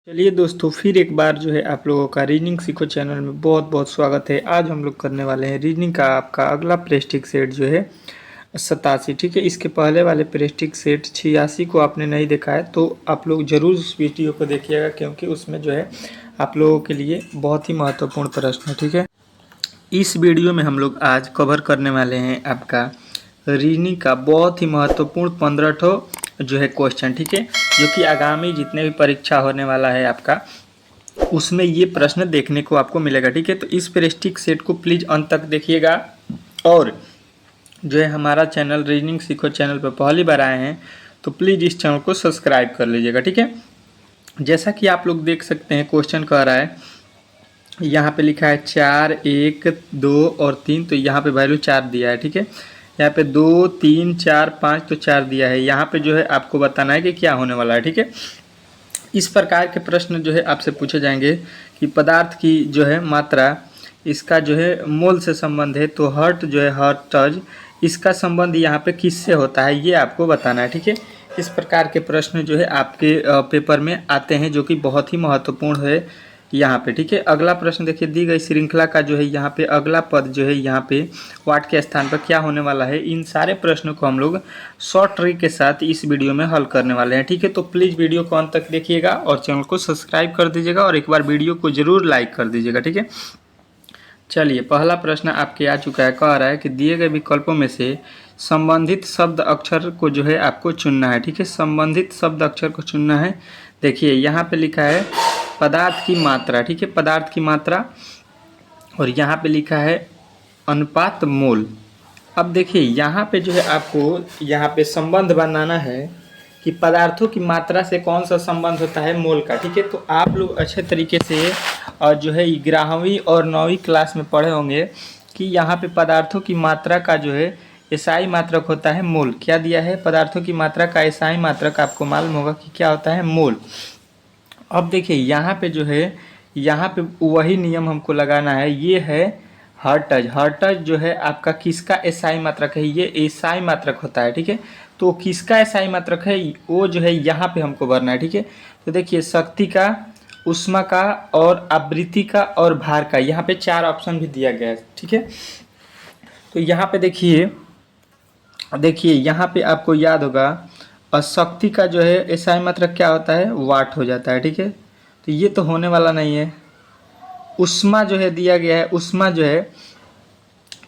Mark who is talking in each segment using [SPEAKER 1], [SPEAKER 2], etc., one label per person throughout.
[SPEAKER 1] चलिए दोस्तों, फिर एक बार जो है आप लोगों का रीजनिंग सीखो चैनल में बहुत बहुत स्वागत है। आज हम लोग करने वाले हैं रीजनिंग का आपका अगला प्रेस्टिक सेट जो है 87। ठीक है, इसके पहले वाले प्रेस्टिक सेट 86 को आपने नहीं देखा है तो आप लोग ज़रूर उस वीडियो को देखिएगा, क्योंकि उसमें जो है आप लोगों के लिए बहुत ही महत्वपूर्ण प्रश्न है। ठीक है, इस वीडियो में हम लोग आज कवर करने वाले हैं आपका रीजनिंग का बहुत ही महत्वपूर्ण 15 ठो जो है क्वेश्चन। ठीक है, जो कि आगामी जितने भी परीक्षा होने वाला है आपका, उसमें ये प्रश्न देखने को आपको मिलेगा। ठीक है, तो इस प्रेस्टिक सेट को प्लीज़ अंत तक देखिएगा। और जो है हमारा चैनल रीजनिंग सीखो चैनल पर पहली बार आए हैं तो प्लीज़ इस चैनल को सब्सक्राइब कर लीजिएगा। ठीक है, जैसा कि आप लोग देख सकते हैं क्वेश्चन कह रहा है, यहाँ पे लिखा है 4, 1, 2 और 3, तो यहाँ पे वैल्यू 4 दिया है। ठीक है, यहाँ पे 2, 3, 4, 5 तो 4 दिया है। यहाँ पे जो है आपको बताना है कि क्या होने वाला है। ठीक है, इस प्रकार के प्रश्न जो है आपसे पूछे जाएंगे कि पदार्थ की जो है मात्रा, इसका जो है मोल से संबंध है, तो हर्ट जो है हर्टज, इसका संबंध यहाँ पे किससे होता है ये आपको बताना है। ठीक है, इस प्रकार के प्रश्न जो है आपके पेपर में आते हैं, जो कि बहुत ही महत्वपूर्ण है यहाँ पे। ठीक है, अगला प्रश्न देखिए, दी गई श्रृंखला का जो है यहाँ पे अगला पद जो है यहाँ पे वाट के स्थान पर क्या होने वाला है। इन सारे प्रश्नों को हम लोग शॉर्ट ट्रिक के साथ इस वीडियो में हल करने वाले हैं। ठीक है, तो प्लीज़ वीडियो को अंत तक देखिएगा और चैनल को सब्सक्राइब कर दीजिएगा और एक बार वीडियो को जरूर लाइक कर दीजिएगा। ठीक है, चलिए पहला प्रश्न आपके आ चुका है। कह रहा है कि दिए गए विकल्पों में से संबंधित शब्द अक्षर को जो है आपको चुनना है। ठीक है, संबंधित शब्द अक्षर को चुनना है। देखिए यहाँ पे लिखा है पदार्थ की मात्रा। ठीक है, पदार्थ की मात्रा, और यहाँ पे लिखा है अनुपात मोल। अब देखिए यहाँ पे जो है आपको यहाँ पे संबंध बनाना है कि पदार्थों की मात्रा से कौन सा संबंध होता है, मोल का। ठीक है, तो आप लोग अच्छे तरीके से जो है 11वीं और 9वीं क्लास में पढ़े होंगे कि यहाँ पे पदार्थों की मात्रा का जो है एसआई मात्रक होता है मोल। क्या दिया है, पदार्थों की मात्रा का एसआई मात्रक आपको मालूम होगा कि क्या होता है, मोल। अब देखिए यहाँ पे जो है, यहाँ पे वही नियम हमको लगाना है। ये है हर्टज। हर्टज जो है आपका किसका एसआई मात्रक है, ये एसआई मात्रक होता है। ठीक है, तो किसका एसआई मात्रक है वो जो है यहाँ पे हमको भरना है। ठीक है, तो देखिए शक्ति का, ऊष्मा का और आवृत्ति का और भार का, यहाँ पे 4 ऑप्शन भी दिया गया है। ठीक है, तो यहाँ पे देखिए यहाँ पे आपको याद होगा, और शक्ति का जो है एसआई मात्रक क्या होता है, वाट हो जाता है। ठीक है, तो ये तो होने वाला नहीं है। ऊष्मा जो है दिया गया है, ऊष्मा जो है,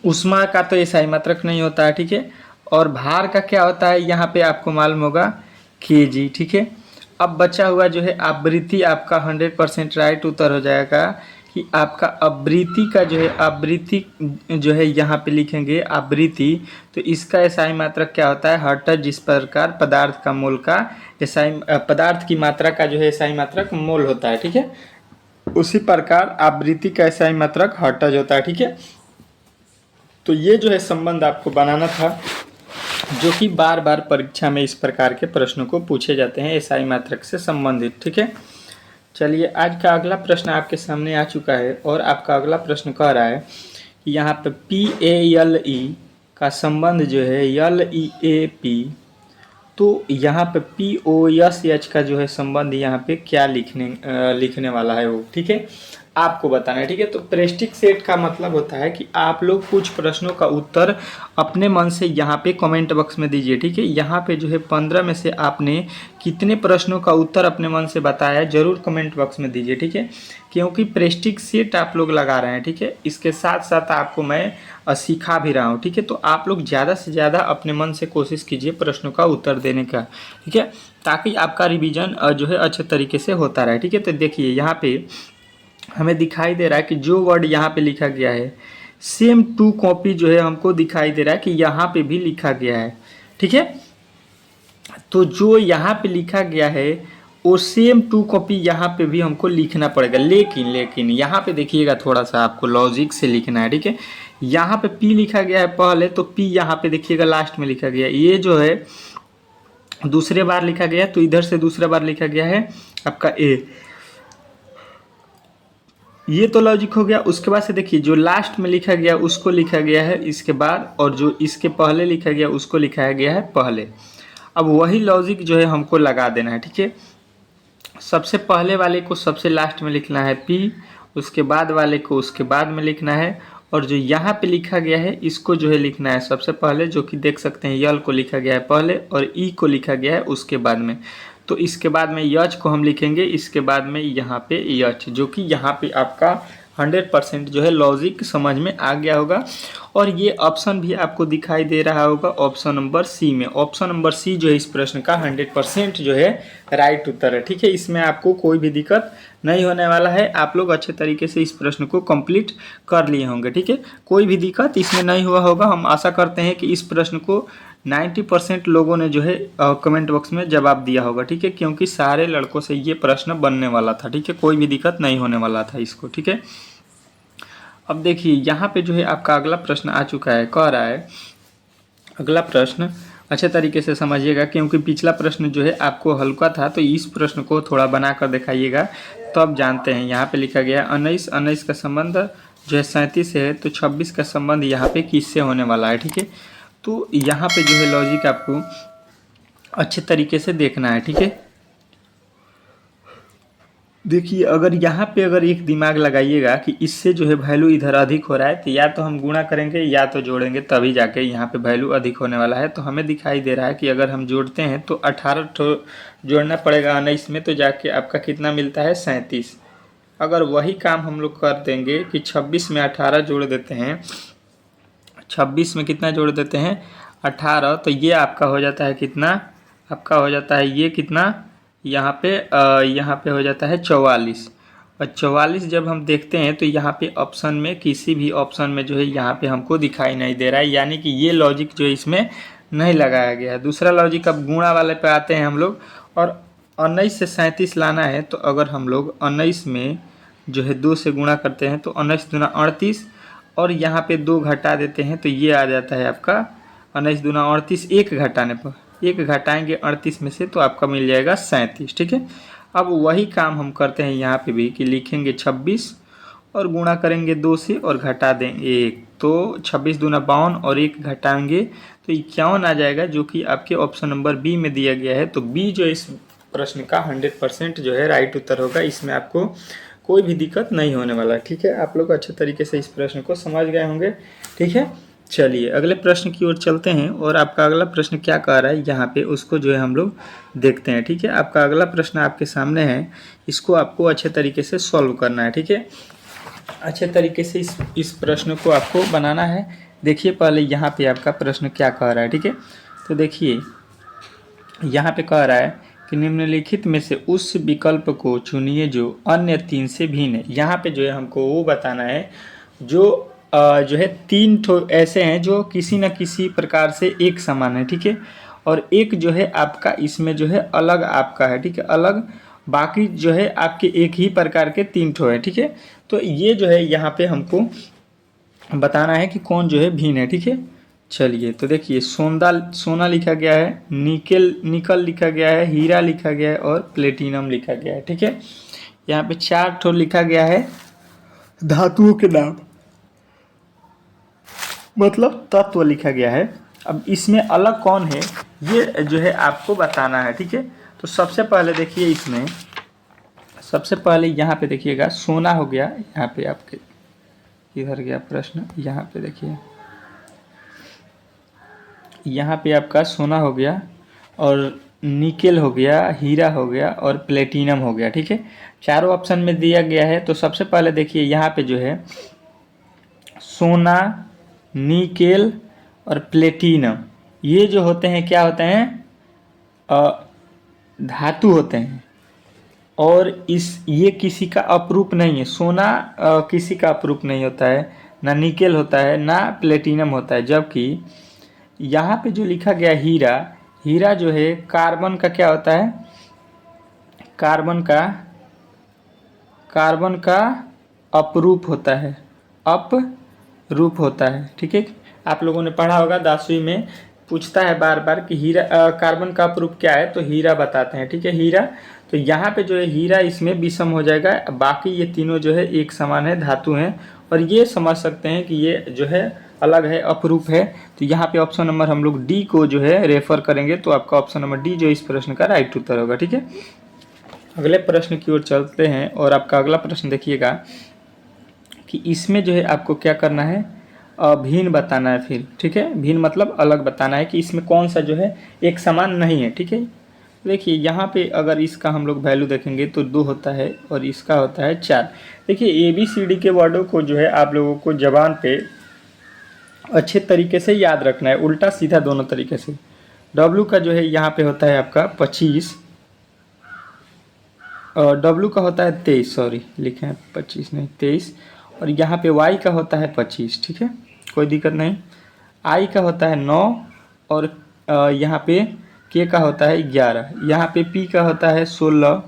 [SPEAKER 1] ऊष्मा का तो एसआई मात्रक नहीं होता है। ठीक है, और भार का क्या होता है यहाँ पे आपको मालूम होगा, केजी। ठीक है, अब बचा हुआ जो है आवृत्ति, आपका 100% राइट उत्तर हो जाएगा कि आपका आवृत्ति का जो है, आवृत्ति जो है यहाँ पे लिखेंगे आवृत्ति, तो इसका एसआई मात्रक क्या होता है, हर्टज। जिस प्रकार पदार्थ का मोल का एसआई, पदार्थ की मात्रा का जो है एसआई मात्रक मोल होता है। ठीक है, उसी प्रकार आवृत्ति का एसआई मात्रक हर्टज होता है। ठीक है, तो ये जो है संबंध आपको बनाना था, जो कि बार बार परीक्षा में इस प्रकार के प्रश्नों को पूछे जाते हैं एसआई मात्रक से संबंधित। ठीक है, चलिए आज का अगला प्रश्न आपके सामने आ चुका है, और आपका अगला प्रश्न कह रहा है कि यहाँ पे PALE का संबंध जो है LEAP, तो यहाँ पे POSH का जो है संबंध यहाँ पे क्या लिखने वाला है वो। ठीक है, आपको बताना है। ठीक है, तो प्रेस्टिक सेट का मतलब होता है कि आप लोग कुछ प्रश्नों का उत्तर अपने मन से यहाँ पे कमेंट बॉक्स में दीजिए। ठीक है, यहाँ पे जो है 15 में से आपने कितने प्रश्नों का उत्तर अपने मन से बताया है जरूर कमेंट बॉक्स में दीजिए। ठीक है, क्योंकि प्रेस्टिक सेट आप लोग लगा रहे हैं। ठीक है, इसके साथ साथ आपको मैं सिखा भी रहा हूँ। ठीक है, तो आप लोग ज़्यादा से ज़्यादा अपने मन से कोशिश कीजिए प्रश्नों का उत्तर देने का। ठीक है, ताकि आपका रिवीजन जो है अच्छे तरीके से होता रहे। ठीक है, तो देखिए यहाँ पे हमें दिखाई दे रहा है कि जो वर्ड यहाँ पे लिखा गया है, सेम टू कॉपी जो है हमको दिखाई दे रहा है कि यहाँ पे भी लिखा गया है। ठीक है, तो जो यहाँ पे लिखा गया है वो सेम टू कॉपी यहाँ पे भी हमको लिखना पड़ेगा। लेकिन यहाँ पे देखिएगा, थोड़ा सा आपको लॉजिक से लिखना है। ठीक है, यहाँ पे P लिखा गया है पहले, तो P यहाँ पे देखिएगा लास्ट में लिखा गया है। ये जो है दूसरे बार लिखा गया, तो इधर से दूसरा बार लिखा गया है आपका A। ये तो लॉजिक हो गया। उसके बाद से देखिए जो लास्ट में लिखा गया उसको लिखा गया है इसके बाद, और जो इसके पहले लिखा गया उसको लिखाया गया है पहले। अब वही लॉजिक जो है हमको लगा देना है। ठीक है, सबसे पहले वाले को सबसे लास्ट में लिखना है P, उसके बाद वाले को उसके बाद में लिखना है, और जो यहाँ पे लिखा गया है इसको जो है लिखना है सबसे पहले, जो कि देख सकते हैं यल को लिखा गया है पहले और ई को लिखा गया है उसके बाद में। तो इसके बाद में यच को हम लिखेंगे, इसके बाद में यहाँ पे यच, जो कि यहाँ पे आपका 100% जो है लॉजिक समझ में आ गया होगा। और ये ऑप्शन भी आपको दिखाई दे रहा होगा ऑप्शन नंबर सी में। ऑप्शन नंबर सी जो है इस प्रश्न का 100% जो है राइट उत्तर है। ठीक है, इसमें आपको कोई भी दिक्कत नहीं होने वाला है। आप लोग अच्छे तरीके से इस प्रश्न को कंप्लीट कर लिए होंगे। ठीक है, कोई भी दिक्कत इसमें नहीं हुआ होगा। हम आशा करते हैं कि इस प्रश्न को 90% लोगों ने जो है कमेंट बॉक्स में जवाब दिया होगा। ठीक है, क्योंकि सारे लड़कों से ये प्रश्न बनने वाला था। ठीक है, कोई भी दिक्कत नहीं होने वाला था इसको। ठीक है, अब देखिए यहाँ पे जो है आपका अगला प्रश्न आ चुका है। कह रहा है अगला प्रश्न अच्छे तरीके से समझिएगा, क्योंकि पिछला प्रश्न जो है आपको हल्का था, तो इस प्रश्न को थोड़ा बना कर दिखाइएगा तो आप जानते हैं। यहाँ पे लिखा गया है 19 का संबंध जो है 37 है, तो 26 का संबंध यहाँ पे किससे होने वाला है। ठीक है, तो यहाँ पे जो है लॉजिक आपको अच्छे तरीके से देखना है। ठीक है, देखिए अगर यहाँ पे अगर एक दिमाग लगाइएगा कि इससे जो है वैल्यू इधर अधिक हो रहा है, तो या तो हम गुणा करेंगे या तो जोड़ेंगे, तभी जाके यहाँ पे वैल्यू अधिक होने वाला है। तो हमें दिखाई दे रहा है कि अगर हम जोड़ते हैं तो 18 जोड़ना पड़ेगा 19 में, तो जाके आपका कितना मिलता है 37। अगर वही काम हम लोग कर देंगे कि 26 में 18 जोड़ देते हैं, 26 में कितना जोड़ देते हैं 18, तो ये आपका हो जाता है कितना, आपका हो जाता है ये कितना, यहाँ पे हो जाता है 44। और 44 जब हम देखते हैं तो यहाँ पे ऑप्शन में किसी भी ऑप्शन में जो है यहाँ पे हमको दिखाई नहीं दे रहा है, यानी कि ये लॉजिक जो है इसमें नहीं लगाया गया है। दूसरा लॉजिक अब गुणा वाले पे आते हैं हम लोग, और 19 से 37 लाना है। तो अगर हम लोग 19 में जो है 2 से गुणा करते हैं तो 19 दूना 38, और यहाँ पे 2 घटा देते हैं तो ये आ जाता है आपका 19 दूना 38, एक घटाने पर एक घटाएंगे 38 में से तो आपका मिल जाएगा 37। ठीक है, अब वही काम हम करते हैं यहाँ पे भी कि लिखेंगे 26 और गुणा करेंगे 2 से और घटा देंगे 1, तो 26 दूना 52 और 1 घटाएंगे तो 51 आ जाएगा, जो कि आपके ऑप्शन नंबर बी में दिया गया है। तो बी जो इस प्रश्न का 100% जो है राइट उत्तर होगा। इसमें आपको कोई भी दिक्कत नहीं होने वाला। ठीक है, आप लोग अच्छे तरीके से इस प्रश्न को समझ गए होंगे। ठीक है, चलिए अगले प्रश्न की ओर चलते हैं, और आपका अगला प्रश्न क्या कह रहा है यहाँ पे उसको जो है हम लोग देखते हैं। ठीक है, आपका अगला प्रश्न आपके सामने है, इसको आपको अच्छे तरीके से सॉल्व करना है। ठीक है, अच्छे तरीके से इस प्रश्न को आपको बनाना है। देखिए पहले यहाँ पे आपका प्रश्न क्या कह रहा है। ठीक है, तो देखिए यहाँ पे कह रहा है कि निम्नलिखित में से उस विकल्प को चुनिए जो अन्य 3 से भिन्न है। यहाँ पे जो है हमको वो बताना है जो है 3 ठो ऐसे हैं जो किसी न किसी प्रकार से एक समान है। ठीक है, और एक जो है आपका इसमें जो है अलग आपका है। ठीक है, अलग, बाकी जो है आपके एक ही प्रकार के 3 ठो है। ठीक है, तो ये जो है यहाँ पे हमको बताना है कि कौन जो है भिन्न है। ठीक है, चलिए तो देखिए सोना लिखा गया है, निकल लिखा गया है, हीरा लिखा गया है और प्लेटिनम लिखा गया है। ठीक है, यहाँ पे 4 ठो लिखा गया है धातुओं के नाम, मतलब तत्व लिखा गया है। अब इसमें अलग कौन है ये जो है आपको बताना है। ठीक है, तो सबसे पहले देखिए इसमें सबसे पहले यहाँ पे देखिएगा सोना हो गया। यहाँ पे आपके किधर गया प्रश्न, यहाँ पे देखिए, यहाँ पे आपका सोना हो गया और निकेल हो गया, हीरा हो गया और प्लेटिनम हो गया। ठीक है, चारों ऑप्शन में दिया गया है। तो सबसे पहले देखिए यहाँ पे जो है सोना, निकेल और प्लेटिनम, ये जो होते हैं क्या होते हैं, धातु होते हैं, और ये किसी का अपरूप नहीं है। सोना किसी का अपरूप नहीं होता है, ना निकेल होता है, ना प्लेटिनम होता है। जबकि यहाँ पे जो लिखा गया हीरा जो है कार्बन का क्या होता है, कार्बन का अपरूप होता है, अपरूप होता है। ठीक है, आप लोगों ने पढ़ा होगा 10वीं में, पूछता है बार बार कि कार्बन का अपरूप क्या है, तो हीरा बताते हैं। ठीक है, हीरा, तो यहाँ पे जो है हीरा इसमें विषम हो जाएगा, बाकी ये तीनों जो है एक समान है, धातु हैं, और ये समझ सकते हैं कि ये जो है अलग है, अपरूप है। तो यहाँ पे ऑप्शन नंबर हम लोग डी को जो है रेफर करेंगे, तो आपका ऑप्शन नंबर डी जो इस प्रश्न का राइट उत्तर होगा। ठीक है, अगले प्रश्न की ओर चलते हैं और आपका अगला प्रश्न देखिएगा कि इसमें जो है आपको क्या करना है, भिन्न बताना है फिर, ठीक है। भिन्न मतलब अलग बताना है कि इसमें कौन सा जो है एक समान नहीं है, ठीक है। देखिए यहाँ पे अगर इसका हम लोग वैल्यू देखेंगे तो 2 होता है और इसका होता है 4। देखिए ABCD के वर्डों को जो है आप लोगों को जबान पे अच्छे तरीके से याद रखना है, उल्टा सीधा दोनों तरीके से। W का जो है यहाँ पे होता है आपका 25, W का होता है 23, सॉरी लिखे हैं 25 नहीं 23, और यहाँ पे Y का होता है 25, ठीक है, कोई दिक्कत नहीं। I का होता है 9 और यहाँ पे K का होता है 11, यहाँ पे P का होता है 16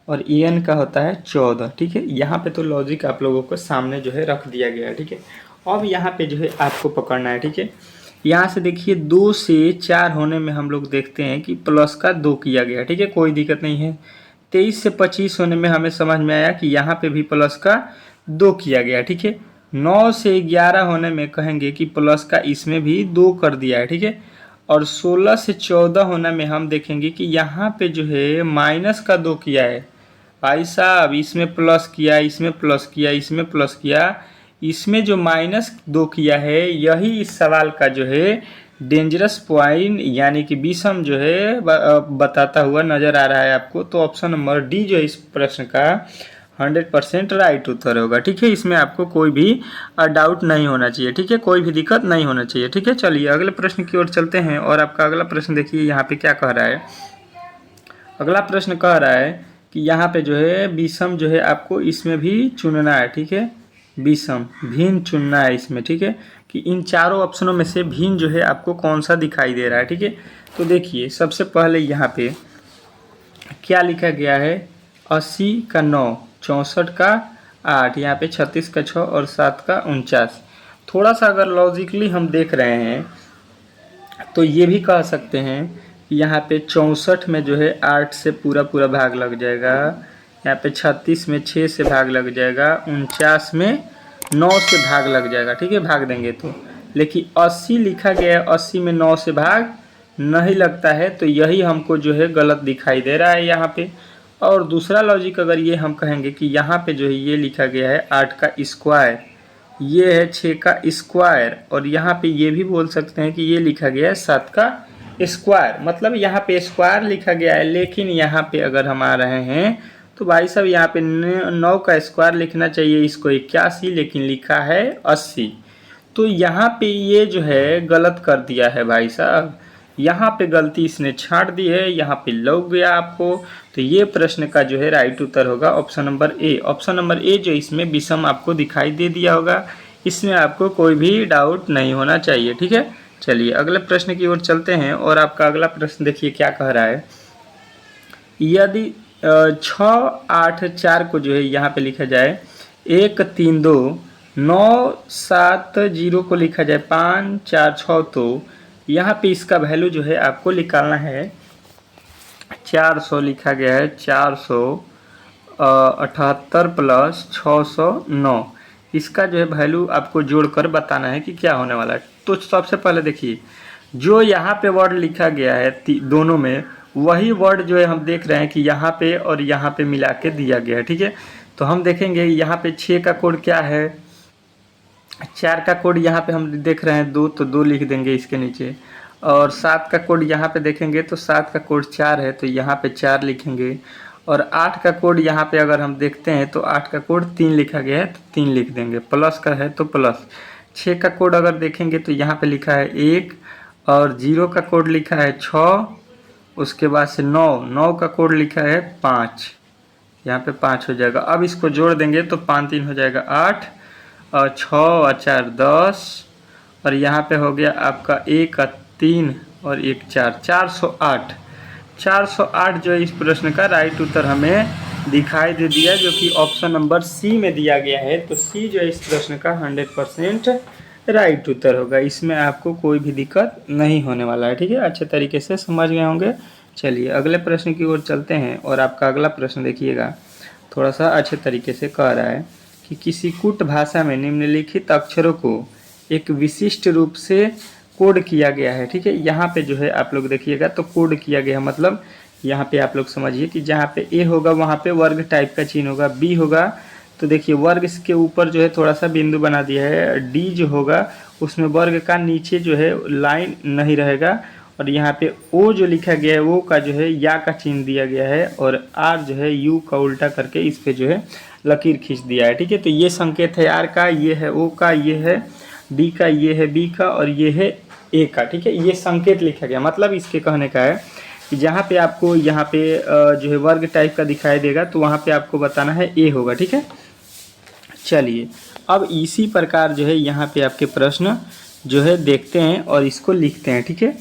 [SPEAKER 1] और EN का होता है 14, ठीक है। यहाँ पे तो लॉजिक आप लोगों को सामने जो है रख दिया गया है, ठीक है। अब यहाँ पे जो है आपको पकड़ना है, ठीक है। यहाँ से देखिए 2 से 4 होने में हम लोग देखते हैं कि प्लस का 2 किया गया, ठीक है, कोई दिक्कत नहीं है। 23 से 25 होने में हमें समझ में आया कि यहाँ पे भी प्लस का 2 किया गया, ठीक है। 9 से 11 होने में कहेंगे कि प्लस का इसमें भी 2 कर दिया है, ठीक है। और 16 से 14 होने में हम देखेंगे कि यहाँ पे जो है माइनस का 2 किया है। भाई साहब इसमें प्लस किया, इसमें प्लस किया, इसमें प्लस किया, इसमें जो -2 किया है, यही इस सवाल का जो है डेंजरस पॉइंट यानी कि विषम जो है बताता हुआ नजर आ रहा है आपको। तो ऑप्शन नंबर डी जो है इस प्रश्न का 100% राइट उत्तर होगा, ठीक है। इसमें आपको कोई भी डाउट नहीं होना चाहिए, ठीक है, कोई भी दिक्कत नहीं होना चाहिए, ठीक है। चलिए अगले प्रश्न की ओर चलते हैं और आपका अगला प्रश्न देखिए यहाँ पे क्या कह रहा है। अगला प्रश्न कह रहा है कि यहाँ पे जो है विषम जो है आपको इसमें भी चुनना है, ठीक है, विषम भिन्न चुनना है इसमें, ठीक है, कि इन चारों ऑप्शनों में से भिन्न जो है आपको कौन सा दिखाई दे रहा है, ठीक है। तो देखिए सबसे पहले यहाँ पे क्या लिखा गया है, 80 का 9, 64 का 8, यहाँ पे 36 का 6 और 7 का 49। थोड़ा सा अगर लॉजिकली हम देख रहे हैं तो ये भी कह सकते हैं कि यहाँ पे 64 में जो है 8 से पूरा भाग लग जाएगा, यहाँ पे 36 में 6 से भाग लग जाएगा, 49 में 9 से भाग लग जाएगा, ठीक है, भाग देंगे तो। लेकिन 80 लिखा गया है, 80 में 9 से भाग नहीं लगता है, तो यही हमको जो है गलत दिखाई दे रहा है यहाँ पे। और दूसरा लॉजिक अगर ये हम कहेंगे कि यहाँ पे जो है ये लिखा गया है 8 का स्क्वायर, ये है 6 का स्क्वायर, और यहाँ पे ये भी बोल सकते हैं कि ये लिखा गया है 7 का स्क्वायर, मतलब यहाँ पे स्क्वायर लिखा गया है। लेकिन यहाँ पे अगर हम आ रहे हैं तो भाई साहब यहाँ पे 9 का स्क्वायर लिखना चाहिए, इसको 81, लेकिन लिखा है 80। तो यहाँ पे ये जो है गलत कर दिया है भाई साहब, यहाँ पे गलती इसने छांट दी है, यहाँ पे लग गया आपको। तो ये प्रश्न का जो है राइट उत्तर होगा option number A. Option number A जो इसमें विषम आपको दिखाई दे दिया होगा, इसमें आपको कोई भी डाउट नहीं होना चाहिए, ठीक है। चलिए अगले प्रश्न की ओर चलते हैं और आपका अगला प्रश्न देखिए क्या कह रहा है। यदि 6 8 4 को जो है यहाँ पे लिखा जाए 1 3 2, 9 7 0 को लिखा जाए 5 4 6, तो यहाँ पे इसका वैल्यू जो है आपको निकालना है 400 लिखा गया है, 478 प्लस 609, इसका जो है वैल्यू आपको जोड़कर बताना है कि क्या होने वाला है। तो सबसे पहले देखिए जो यहाँ पे वर्ड लिखा गया है दोनों में, वही वर्ड जो है हम देख रहे हैं कि यहाँ पे और यहाँ पे मिला के दिया गया है, ठीक है। तो हम देखेंगे यहाँ पे 6 का कोड क्या है, 4 का कोड यहाँ पे हम देख रहे हैं 2, तो 2 लिख देंगे इसके नीचे, और 7 का कोड यहाँ पे देखेंगे तो 7 का कोड 4 है, तो यहाँ पे 4 लिखेंगे, और 8 का कोड यहाँ पे अगर हम देखते हैं तो 8 का कोड 3 लिखा गया है, तो 3 लिख देंगे, प्लस का है तो प्लस। 6 का कोड अगर देखेंगे तो यहाँ पे लिखा है 1, और 0 का कोड लिखा है 6, उसके बाद से 9 का कोड लिखा है 5, यहाँ पे 5 हो जाएगा। अब इसको जोड़ देंगे तो 5 3 हो जाएगा 8, और 6 और 4 10, और यहाँ पे हो गया आपका 1 3 और 1 4, 408। 408 जो इस प्रश्न का राइट उत्तर हमें दिखाई दे दिया, जो कि ऑप्शन नंबर सी में दिया गया है। तो सी जो इस प्रश्न का 100% राइट उत्तर होगा, इसमें आपको कोई भी दिक्कत नहीं होने वाला है, ठीक है, अच्छे तरीके से समझ गए होंगे। चलिए अगले प्रश्न की ओर चलते हैं और आपका अगला प्रश्न देखिएगा, थोड़ा सा अच्छे तरीके से कह रहा है कि किसी कूट भाषा में निम्नलिखित अक्षरों को एक विशिष्ट रूप से कोड किया गया है, ठीक है। यहाँ पे जो है आप लोग देखिएगा तो कोड किया गया मतलब यहाँ पे आप लोग समझिए कि जहाँ पे ए होगा वहाँ पे वर्ग टाइप का चिन्ह होगा, बी होगा तो देखिए वर्ग के ऊपर जो है थोड़ा सा बिंदु बना दिया है, डी जो होगा उसमें वर्ग का नीचे जो है लाइन नहीं रहेगा, और यहाँ पे ओ जो लिखा गया है वो का जो है या का चिन्ह दिया गया है, और आर जो है यू का उल्टा करके इस पे जो है लकीर खींच दिया है। ठीक है, तो ये संकेत है आर का, ये है ओ का, ये है डी का, ये है बी का और ये है ए का। ठीक है, ये संकेत लिखा गया, मतलब इसके कहने का है कि जहाँ पे आपको यहाँ पे जो है वर्ग टाइप का दिखाई देगा तो वहाँ पे आपको बताना है ए होगा। ठीक है, चलिए अब इसी प्रकार जो है यहाँ पे आपके प्रश्न जो है देखते हैं और इसको लिखते हैं। ठीक है,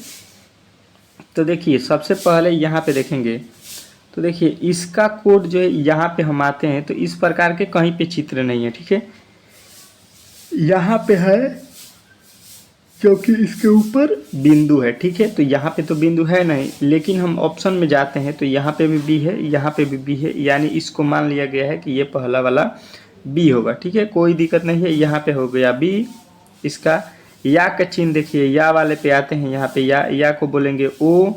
[SPEAKER 1] तो देखिए सबसे पहले यहाँ पे देखेंगे तो देखिए इसका कोड जो है यहाँ पे हम आते हैं तो इस प्रकार के कहीं पे चित्र नहीं है। ठीक है, यहाँ पे है क्योंकि इसके ऊपर बिंदु है। ठीक है, तो यहाँ पे तो बिंदु है नहीं, लेकिन हम ऑप्शन में जाते हैं तो यहाँ पे भी बी है, यहाँ पे भी बी है, यानी इसको मान लिया गया है कि ये पहला वाला बी होगा। ठीक है, कोई दिक्कत नहीं है, यहाँ पे हो गया बी। इसका या का चिन्ह देखिए, या वाले पे आते हैं, यहाँ पे या को बोलेंगे ओ,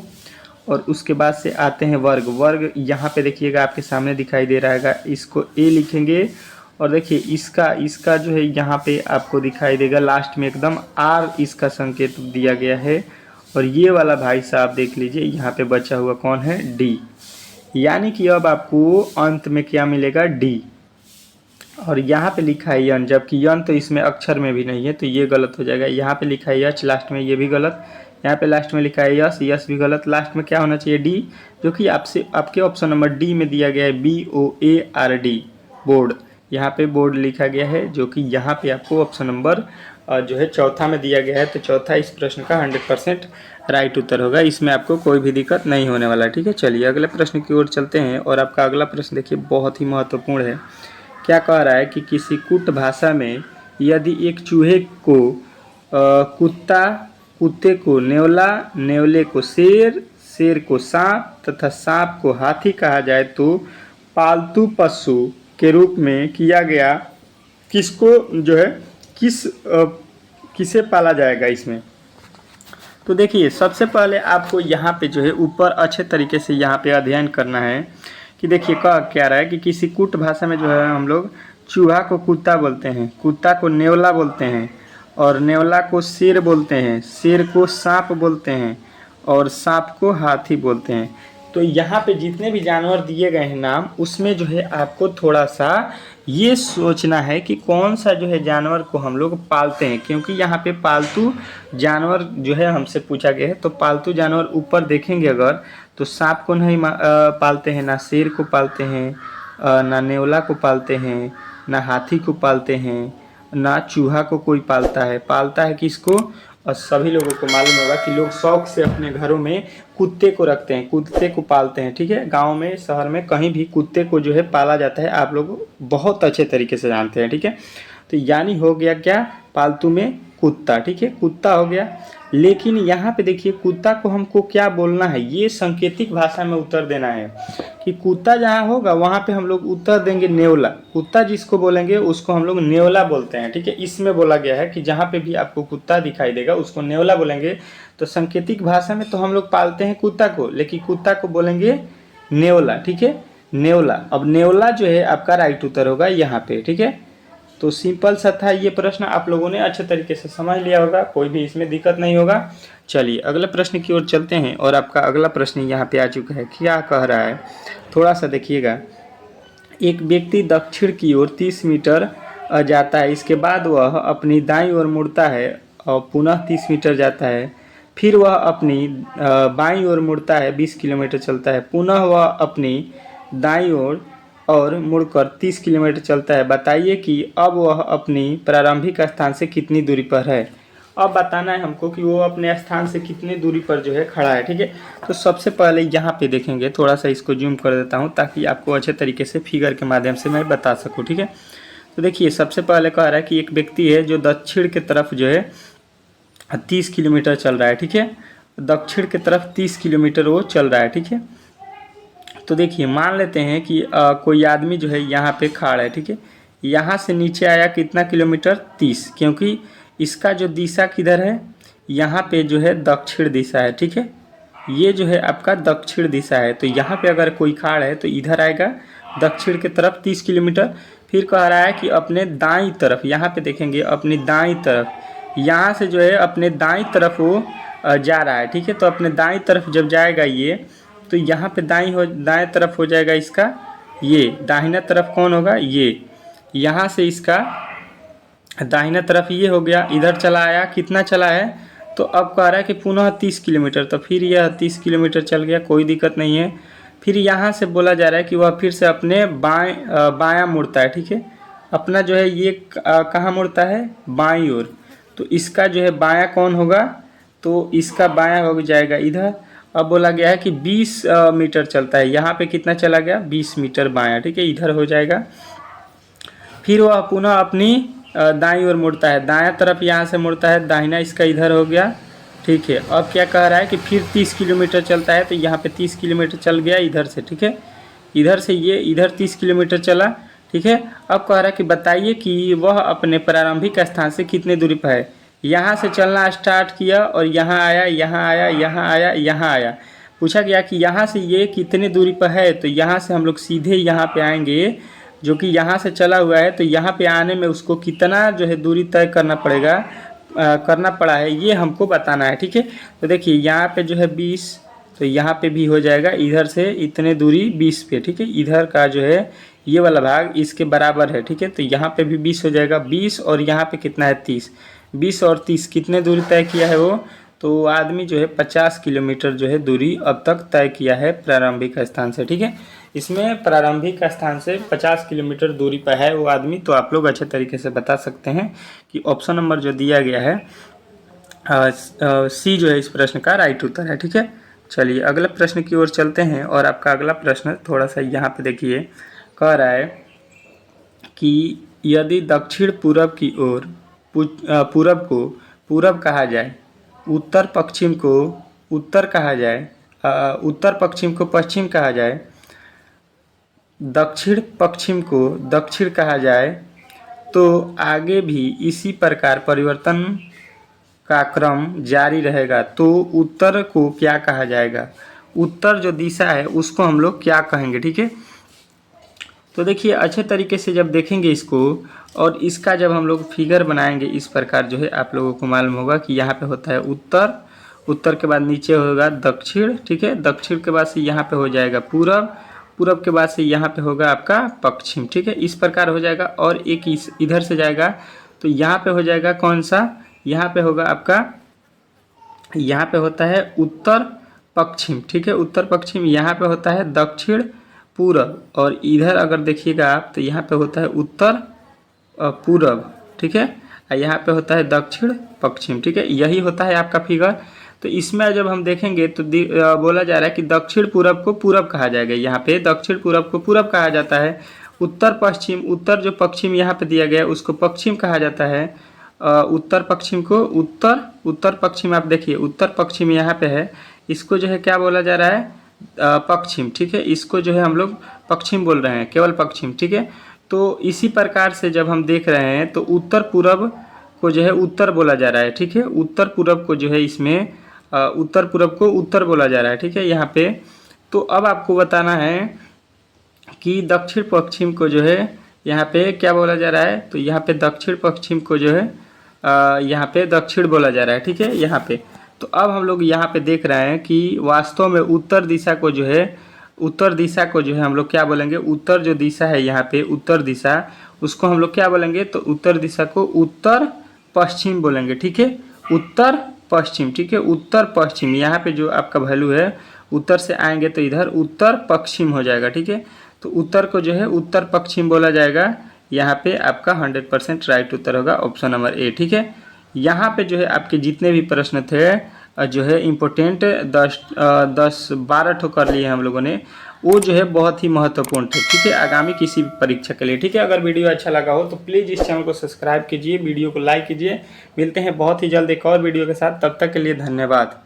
[SPEAKER 1] और उसके बाद से आते हैं वर्ग। वर्ग यहाँ पे देखिएगा आपके सामने दिखाई दे रहा है, इसको ए लिखेंगे, और देखिए इसका जो है यहाँ पे आपको दिखाई देगा लास्ट में एकदम आर इसका संकेत दिया गया है, और ये वाला भाई साहब देख लीजिए यहाँ पे बचा हुआ कौन है, डी, यानी कि अब आपको अंत में क्या मिलेगा, डी। और यहाँ पे लिखा है यन, जबकि यन तो इसमें अक्षर में भी नहीं है तो ये गलत हो जाएगा। यहाँ पे लिखा है यच लास्ट में, ये भी गलत। यहाँ पे लास्ट में लिखा है यस, यस भी गलत। लास्ट में क्या होना चाहिए, डी, जो कि आपसे आपके ऑप्शन नंबर डी में दिया गया है, BOARD, बोर्ड। यहाँ पे बोर्ड लिखा गया है, जो कि यहाँ पे आपको ऑप्शन नंबर जो है चौथा में दिया गया है। तो चौथा इस प्रश्न का 100% राइट उत्तर होगा, इसमें आपको कोई भी दिक्कत नहीं होने वाला। ठीक है, चलिए अगले प्रश्न की ओर चलते हैं, और आपका अगला प्रश्न देखिए बहुत ही महत्वपूर्ण है। क्या कह रहा है कि किसी कुट भाषा में यदि एक चूहे को कुत्ता, कुत्ते को नेवला, नेवले को शेर, शेर को सांप तथा सांप को हाथी कहा जाए तो पालतू पशु के रूप में किया गया किसको जो है किसे पाला जाएगा इसमें। तो देखिए सबसे पहले आपको यहाँ पे जो है ऊपर अच्छे तरीके से यहाँ पे अध्ययन करना है कि देखिए क्या रहा है कि किसी कुट भाषा में जो है हम लोग चूहा को कुत्ता बोलते हैं, कुत्ता को नेवला बोलते हैं, और नेवला को शेर बोलते हैं, शेर को सांप बोलते हैं, और सांप को हाथी बोलते हैं। तो यहाँ पे जितने भी जानवर दिए गए हैं नाम, उसमें जो है आपको थोड़ा सा ये सोचना है कि कौन सा जो है जानवर को हम लोग पालते हैं, क्योंकि यहाँ पे पालतू जानवर जो है हमसे पूछा गया है। तो पालतू जानवर ऊपर देखेंगे अगर तो सांप को नहीं पालते हैं, ना शेर को पालते हैं, ना नेवला को पालते हैं, ना हाथी को पालते हैं, ना चूहा को कोई पालता है किसको, और सभी लोगों को मालूम होगा कि लोग शौक से अपने घरों में कुत्ते को रखते हैं, कुत्ते को पालते हैं। ठीक है, गांव में शहर में कहीं भी कुत्ते को जो है पाला जाता है, आप लोग बहुत अच्छे तरीके से जानते हैं। ठीक है, तो यानी हो गया क्या, पालतू में कुत्ता। ठीक है, कुत्ता हो गया। लेकिन यहाँ पे देखिए कुत्ता को हमको क्या बोलना है, ये सांकेतिक भाषा में उत्तर देना है कि कुत्ता जहाँ होगा वहाँ पे हम लोग उत्तर देंगे नेवला। कुत्ता जिसको बोलेंगे उसको हम लोग नेवला बोलते हैं। ठीक है, इसमें बोला गया है कि जहाँ पे भी आपको कुत्ता दिखाई देगा उसको नेवला बोलेंगे। तो सांकेतिक भाषा में तो हम लोग पालते हैं कुत्ता को, लेकिन कुत्ता को बोलेंगे नेवला। ठीक है, नेवला। अब नेवला जो है आपका राइट उत्तर होगा यहाँ पे। ठीक है, तो सिंपल सा था ये प्रश्न, आप लोगों ने अच्छे तरीके से समझ लिया होगा, कोई भी इसमें दिक्कत नहीं होगा। चलिए अगले प्रश्न की ओर चलते हैं, और आपका अगला प्रश्न यहाँ पे आ चुका है। क्या कह रहा है, थोड़ा सा देखिएगा। एक व्यक्ति दक्षिण की ओर 30 मीटर जाता है, इसके बाद वह अपनी दाईं ओर मुड़ता है और पुनः 30 मीटर जाता है, फिर वह अपनी बाईं ओर मुड़ता है, 20 किलोमीटर चलता है, पुनः वह अपनी दाईं ओर और मुड़कर 30 किलोमीटर चलता है। बताइए कि अब वह अपनी प्रारंभिक स्थान से कितनी दूरी पर है। अब बताना है हमको कि वो अपने स्थान से कितनी दूरी पर जो है खड़ा है। ठीक है, तो सबसे पहले यहाँ पे देखेंगे, थोड़ा सा इसको जूम कर देता हूँ ताकि आपको अच्छे तरीके से फिगर के माध्यम से मैं बता सकूँ। ठीक है, तो देखिए सबसे पहले कह रहा है कि एक व्यक्ति है जो दक्षिण की तरफ जो है 30 किलोमीटर चल रहा है। ठीक है, दक्षिण की तरफ 30 किलोमीटर वो चल रहा है। ठीक है, तो देखिए मान लेते हैं कि कोई आदमी जो है यहाँ पे खड़ा है। ठीक है, यहाँ से नीचे आया कितना किलोमीटर, 30, क्योंकि इसका जो दिशा किधर है, यहाँ पे जो है दक्षिण दिशा है। ठीक है, ये जो है आपका दक्षिण दिशा है। तो यहाँ पे अगर कोई खाड़ है तो इधर आएगा दक्षिण की तरफ 30 किलोमीटर। फिर कह रहा है कि अपने दाईं तरफ, यहाँ पे देखेंगे अपनी दाईं तरफ, यहाँ से जो है अपने दाईं तरफ वो जा रहा है, ठीक है। तो अपने दाईं तरफ जब जाएगा ये, तो यहाँ पे दाएं तरफ हो जाएगा इसका ये, दाहिना तरफ कौन होगा ये, यहाँ से इसका दाहिना तरफ ये हो गया, इधर चला आया, कितना चला है, तो अब कह रहा है कि पुनः 30 किलोमीटर। तो फिर यह 30 किलोमीटर चल गया, कोई दिक्कत नहीं है। फिर यहाँ से बोला जा रहा है कि वह फिर से अपने बायां मुड़ता है, ठीक है। अपना जो है ये कहाँ मुड़ता है, बाईं ओर। तो इसका जो है बायां कौन होगा, तो इसका बायां हो जाएगा इधर। अब बोला गया है कि 20 मीटर चलता है, यहाँ पे कितना चला गया, 20 मीटर बायां, ठीक है, इधर हो जाएगा। फिर वह पुनः अपनी दाईं ओर मुड़ता है, दायां तरफ यहाँ से मुड़ता है, दाहिना इसका इधर हो गया, ठीक है। अब क्या कह रहा है कि फिर 30 किलोमीटर चलता है, तो यहाँ पे 30 किलोमीटर चल गया इधर से, ठीक है। इधर से ये इधर 30 किलोमीटर चला, ठीक है। अब कह रहा है कि बताइए कि वह अपने प्रारंभिक स्थान से कितने दूरी पर है। यहाँ से चलना स्टार्ट किया और यहाँ आया, यहाँ आया, यहाँ आया, यहाँ आया। पूछा गया कि यहाँ से ये कितने दूरी पर है, तो यहाँ से हम लोग सीधे यहाँ पे आएंगे, जो कि यहाँ से चला हुआ है। तो यहाँ पे आने में उसको कितना जो है दूरी तय करना पड़ेगा, करना पड़ा है, ये हमको बताना है, ठीक है। तो देखिए यहाँ पे जो है 20, तो यहाँ पे भी हो जाएगा इधर से इतने दूरी 20 पे, ठीक है। इधर का जो है ये वाला भाग इसके बराबर है, ठीक है। तो यहाँ पे भी 20 हो जाएगा, 20 और यहाँ पे कितना है 30, 20 और 30 कितने दूरी तय किया है वो, तो आदमी जो है 50 किलोमीटर जो है दूरी अब तक तय किया है प्रारंभिक स्थान से, ठीक है। इसमें प्रारंभिक स्थान से 50 किलोमीटर दूरी पर है वो आदमी। तो आप लोग अच्छे तरीके से बता सकते हैं कि ऑप्शन नंबर जो दिया गया है सी जो है इस प्रश्न का राइट उत्तर है, ठीक है। चलिए अगले प्रश्न की ओर चलते हैं। और आपका अगला प्रश्न थोड़ा सा यहाँ पे देखिए, कह रहा है कि यदि दक्षिण पूरब की ओर पूरब को पूरब कहा जाए, उत्तर पश्चिम को उत्तर कहा जाए, उत्तर पश्चिम को पश्चिम कहा जाए, दक्षिण पश्चिम को दक्षिण कहा जाए, तो आगे भी इसी प्रकार परिवर्तन का क्रम जारी रहेगा, तो उत्तर को क्या कहा जाएगा। उत्तर जो दिशा है उसको हम लोग क्या कहेंगे, ठीक है। तो देखिए अच्छे तरीके से जब देखेंगे इसको, और इसका जब हम लोग फिगर बनाएंगे इस प्रकार जो है आप लोगों को मालूम होगा कि यहाँ पे होता है उत्तर, उत्तर के बाद नीचे होगा दक्षिण, ठीक है। दक्षिण के बाद से यहाँ पे हो जाएगा पूरब, पूरब के बाद से यहाँ पे होगा आपका पश्चिम, ठीक है। इस प्रकार हो जाएगा। और एक इधर से जाएगा तो यहाँ पे हो जाएगा कौन सा, यहाँ पे होगा आपका, यहाँ पे होता है उत्तर पश्चिम, ठीक है, उत्तर पश्चिम। यहाँ पे होता है दक्षिण पूरब, और इधर अगर देखिएगा आप तो यहाँ पे होता है उत्तर पूरब, ठीक है। यहाँ पे होता है दक्षिण पश्चिम, ठीक है। यही होता है आपका फिगर। तो इसमें जब हम देखेंगे तो बोला जा रहा है कि दक्षिण पूरब को पूरब कहा जाएगा, यहाँ पे दक्षिण पूरब को पूरब कहा जाता है। उत्तर पश्चिम, उत्तर जो पश्चिम यहाँ पे दिया गया है उसको पश्चिम कहा जाता है। उत्तर पश्चिम को उत्तर पश्चिम, आप देखिए उत्तर पश्चिम यहाँ पे है, इसको जो है क्या बोला जा रहा है, पश्चिम, ठीक है। इसको जो है हम लोग पश्चिम बोल रहे हैं, केवल पश्चिम, ठीक है। तो इसी प्रकार से जब हम देख रहे हैं तो उत्तर पूरब को जो है उत्तर बोला जा रहा है, ठीक है। उत्तर पूरब को जो है इसमें उत्तर पूरब को उत्तर बोला जा रहा है, ठीक है यहाँ पे। तो अब आपको बताना है कि दक्षिण पश्चिम को जो है यहाँ पे क्या बोला जा रहा है, तो यहाँ पे दक्षिण पश्चिम को जो है यहाँ पे दक्षिण बोला जा रहा है, ठीक है यहाँ पे। तो अब हम लोग यहाँ पे देख रहे हैं कि वास्तव में उत्तर दिशा को जो है, उत्तर दिशा को जो है हम लोग क्या बोलेंगे, उत्तर जो दिशा है यहाँ पे उत्तर दिशा, उसको हम लोग क्या बोलेंगे, तो उत्तर दिशा को उत्तर पश्चिम बोलेंगे, ठीक है। उत्तर पश्चिम, ठीक है, उत्तर पश्चिम। यहाँ पे जो आपका वैल्यू है उत्तर से आएंगे तो इधर उत्तर पश्चिम हो जाएगा, ठीक है। तो उत्तर को जो है उत्तर पश्चिम बोला जाएगा। यहाँ पे आपका 100% राइट उत्तर होगा ऑप्शन नंबर ए, ठीक है। यहाँ पे जो है आपके जितने भी प्रश्न थे जो है इम्पोर्टेंट 10-12 ठो कर लिए हम लोगों ने, वो जो है बहुत ही महत्वपूर्ण थे, ठीक है, आगामी किसी भी परीक्षा के लिए, ठीक है। अगर वीडियो अच्छा लगा हो तो प्लीज़ इस चैनल को सब्सक्राइब कीजिए, वीडियो को लाइक कीजिए। मिलते हैं बहुत ही जल्द एक और वीडियो के साथ, तब तक के लिए धन्यवाद।